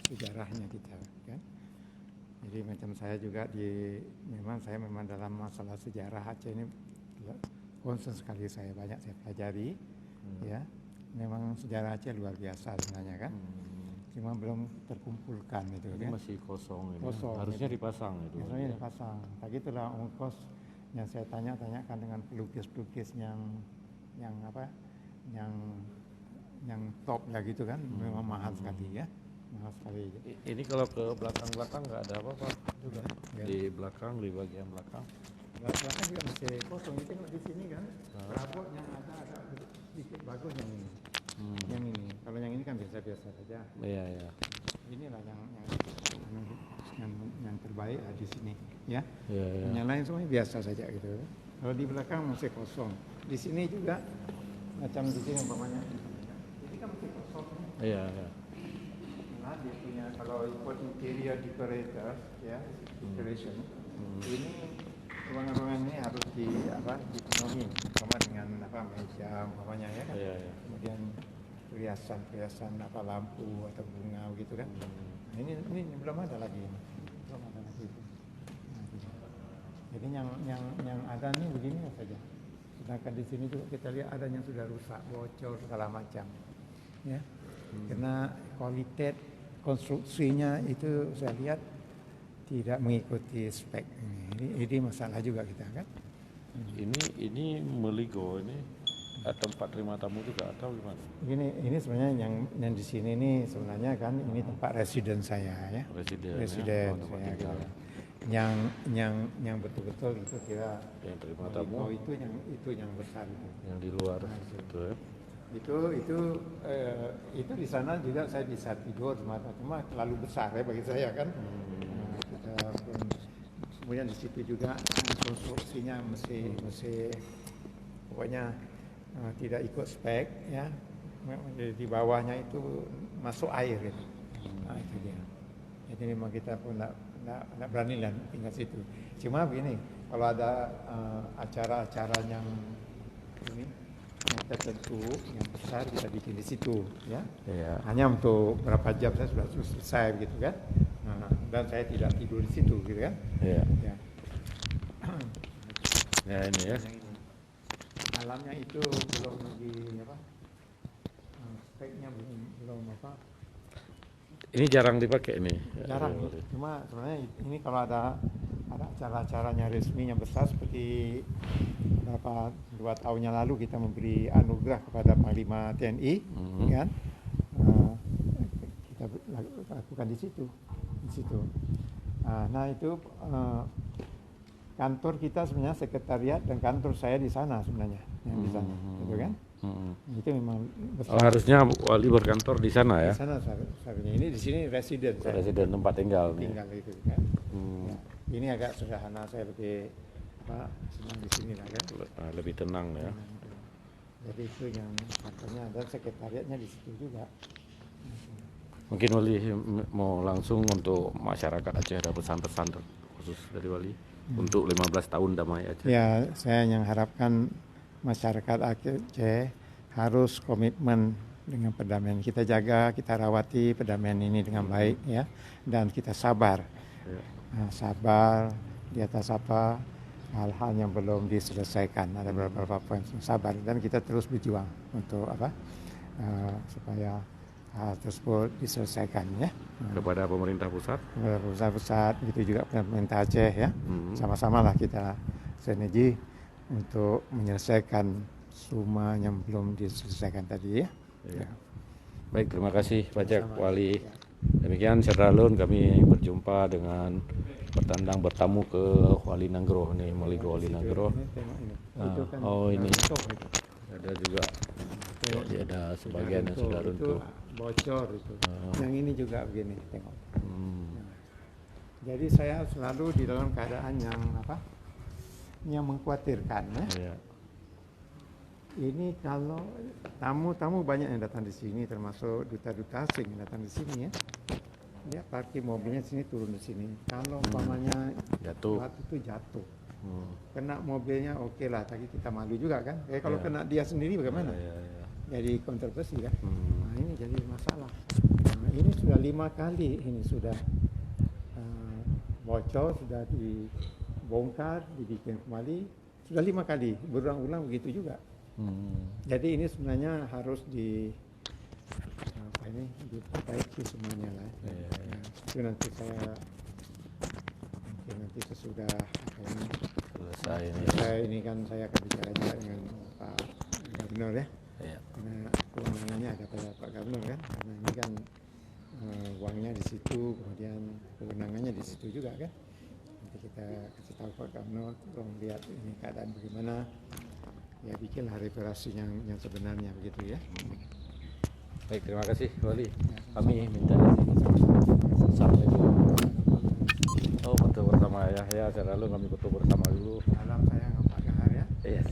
sejarahnya kita kan. Jadi macam saya juga memang dalam masalah sejarah Aceh ini concern sekali, saya pelajari ya. Memang sejarah Aceh luar biasa sebenarnya kan. Cuma belum terkumpulkan itu ini kan. masih kosong ini. Kosong, Harusnya itu. Dipasang itu. Harusnya dipasang. Tak gitulah ongkos yang saya tanyakan dengan pelukis-pelukis yang yang top lah gitu kan. Memang mahal sekali ya. Mahal sekali. Ini kalau ke belakang nggak ada apa-apa juga. Ya. Di belakang, di bagian belakang. Belakang juga masih kosong. Ini tengok di sini kan. Perabot yang ada sedikit bagus yang ini. Yang ini. Kalau yang ini kan biasa-biasa saja. Iya, iya. Inilah yang terbaik di sini ya. Iya, iya. Yang lain semuanya biasa saja gitu. Kalau di belakang masih kosong. Di sini juga macam di sini umpamanya. Ini kan masih kosong. Iya, iya. Nah, dia punya kalau ikut interior decorator ya, decoration. Ini ruangan-ruangan ini harus dipenuhi sama dengan meja umpamanya ya kan. Iya, iya. Kemudian perhiasan lampu atau bunga gitu kan. Nah, ini belum ada lagi ini. Belum ada lagi itu. Nah, gitu. Jadi yang ada nih begini saja. Sedangkan di sini juga kita lihat ada yang sudah rusak, bocor segala macam. Ya. Karena kualitas konstruksinya itu saya lihat tidak mengikuti spek ini masalah juga kita kan. Ini Meligo ini tempat terima tamu juga atau gimana? Ini sebenarnya yang di sini ini sebenarnya kan ini tempat residen saya ya. Residen ya? saya gitu. Yang betul-betul itu kira yang terima tamu. Itu yang besar itu. Yang di luar itu ya. Itu di sana juga saya bisa tidur cuma terlalu besar ya bagi saya kan. Kemudian di situ juga konstruksinya masih pokoknya tidak ikut spek ya. Di bawahnya itu masuk air gitu. Nah, itu dia. Jadi memang kita pun tidak berani lah tinggal situ. Cuma begini, kalau ada acara-acara yang tertentu yang besar kita bikin di situ ya. Iya. Hanya untuk berapa jam saya sudah selesai gitu kan. Dan saya tidak tidur di situ gitu kan. Iya. Ya. Ya ini ya. Alamnya itu belum lagi speknya belum Ini jarang dipakai ini. jarang. Cuma sebenarnya ini kalau ada acara-acaranya resminya besar seperti 2 tahun yang lalu kita memberi anugerah kepada Panglima TNI kan. Kita lakukan di situ. Nah itu kantor kita sebenarnya sekretariat dan kantor saya di sana sebenarnya yang di sana, gitu kan? Itu memang besar. Harusnya wali berkantor di sana ya? Di sana sebenarnya. Ini di sini residen. Residen tempat tinggal nih. Tinggal itu kan. Ya. Ini agak sederhana, saya lebih senang di sini lah kan. Lebih tenang ya. Jadi itu yang kantornya dan sekretariatnya di situ juga. Mungkin Wali mau langsung untuk masyarakat Aceh ada pesan-pesan khusus dari Wali untuk 15 tahun damai Aceh. Ya, saya yang harapkan masyarakat Aceh harus komitmen dengan perdamaian. Kita jaga, kita rawati perdamaian ini dengan baik ya, dan kita sabar. Ya. Sabar di atas hal-hal yang belum diselesaikan. Ada beberapa poin sabar dan kita terus berjuang untuk supaya hal tersebut diselesaikan ya. Kepada pemerintah pusat? Kepada pemerintah pusat, begitu juga pemerintah Aceh ya. Sama-sama lah kita sinergi untuk menyelesaikan semua yang belum diselesaikan tadi ya. Ya. Baik, terima kasih banyak Wali. Demikian Syaralun kami berjumpa dengan bertamu ke Wali Nanggro nih, Meligo Wali Nanggro. Ini ada juga. Jadi ada sebagian yang sudah runtuh. Bocor itu. Yang ini juga begini, tengok. Jadi saya selalu di dalam keadaan yang mengkhawatirkan ya. Iya. Ini kalau tamu-tamu banyak yang datang di sini, termasuk duta-duta asing yang datang di sini ya. Dia parkir mobilnya di sini, turun di sini. Kalau umpamanya waktu itu jatuh, kena mobilnya oke lah, tapi kita malu juga kan. Kalau kena dia sendiri bagaimana? Jadi kontroversi kan. Nah, ini jadi masalah. Nah, ini sudah 5 kali ini sudah bocor, sudah dibongkar, dibikin kembali, sudah 5 kali, berulang-ulang begitu juga. Jadi ini sebenarnya harus diperbaiki semuanya lah. Nah, itu nanti nanti sesudah Selesai ini. ini kan saya akan bicara juga dengan Pak Gubernur ya. Iya. Karena kewenangannya ada pada Pak Gubernur kan, karena ini kan uangnya di situ, kemudian kewenangannya di situ juga kan. Nanti kita kasih tahu Pak Gubernur, tolong lihat ini keadaan bagaimana, ya bikinlah reparasi yang sebenarnya begitu ya. Baik, terima kasih Wali. Kami minta izin sampai dulu. Oh, foto bersama ya, saya lalu kami foto bersama dulu. Salam sayang Pak Gahar ya. Iya sih.